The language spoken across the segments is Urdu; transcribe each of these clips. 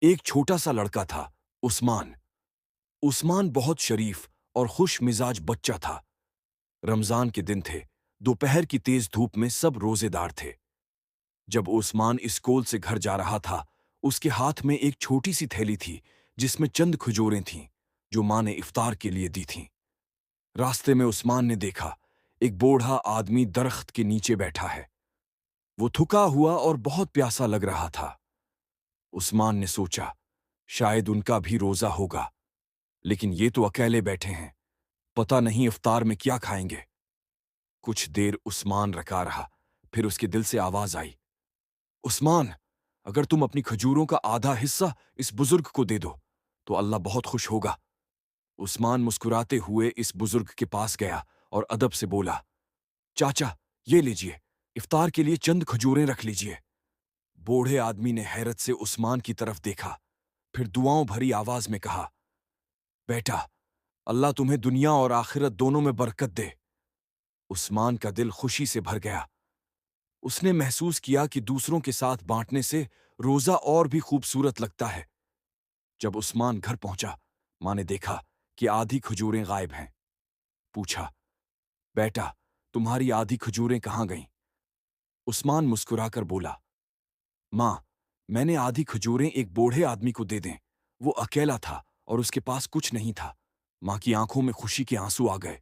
ایک چھوٹا سا لڑکا تھا، عثمان۔ عثمان بہت شریف اور خوش مزاج بچہ تھا۔ رمضان کے دن تھے، دوپہر کی تیز دھوپ میں سب روزے دار تھے۔ جب عثمان اسکول سے گھر جا رہا تھا، اس کے ہاتھ میں ایک چھوٹی سی تھیلی تھی جس میں چند کھجوریں تھیں جو ماں نے افطار کے لیے دی تھیں۔ راستے میں عثمان نے دیکھا ایک بوڑھا آدمی درخت کے نیچے بیٹھا ہے۔ وہ تھکا ہوا اور بہت پیاسا لگ رہا تھا۔ عثمان نے سوچا شاید ان کا بھی روزہ ہوگا، لیکن یہ تو اکیلے بیٹھے ہیں، پتہ نہیں افطار میں کیا کھائیں گے۔ کچھ دیر عثمان رکا رہا، پھر اس کے دل سے آواز آئی، عثمان، اگر تم اپنی کھجوروں کا آدھا حصہ اس بزرگ کو دے دو تو اللہ بہت خوش ہوگا۔ عثمان مسکراتے ہوئے اس بزرگ کے پاس گیا اور ادب سے بولا، چاچا، یہ لیجئے، افطار کے لیے چند کھجوریں رکھ لیجئے۔ بوڑھے آدمی نے حیرت سے عثمان کی طرف دیکھا، پھر دعاؤں بھری آواز میں کہا، بیٹا، اللہ تمہیں دنیا اور آخرت دونوں میں برکت دے۔ عثمان کا دل خوشی سے بھر گیا۔ اس نے محسوس کیا کہ دوسروں کے ساتھ بانٹنے سے روزہ اور بھی خوبصورت لگتا ہے۔ جب عثمان گھر پہنچا، ماں نے دیکھا کہ آدھی کھجوریں غائب ہیں۔ پوچھا، بیٹا، تمہاری آدھی کھجوریں کہاں گئیں؟ عثمان مسکرا کر بولا، ماں، میں نے آدھی کھجوریں ایک بوڑھے آدمی کو دے دیں، وہ اکیلا تھا اور اس کے پاس کچھ نہیں تھا۔ ماں کی آنکھوں میں خوشی کے آنسو آ گئے۔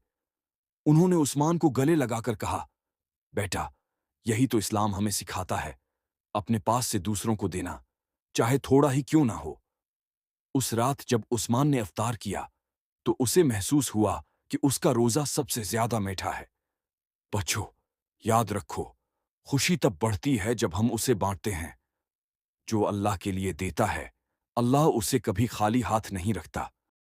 انہوں نے عثمان کو گلے لگا کر کہا، بیٹا، یہی تو اسلام ہمیں سکھاتا ہے، اپنے پاس سے دوسروں کو دینا، چاہے تھوڑا ہی کیوں نہ ہو۔ اس رات جب عثمان نے افطار کیا تو اسے محسوس ہوا کہ اس کا روزہ سب سے زیادہ میٹھا ہے۔ بچوں، یاد رکھو، خوشی تب بڑھتی ہے جب ہم اسے بانٹتے ہیں۔ جو اللہ کے لیے دیتا ہے، اللہ اسے کبھی خالی ہاتھ نہیں رکھتا۔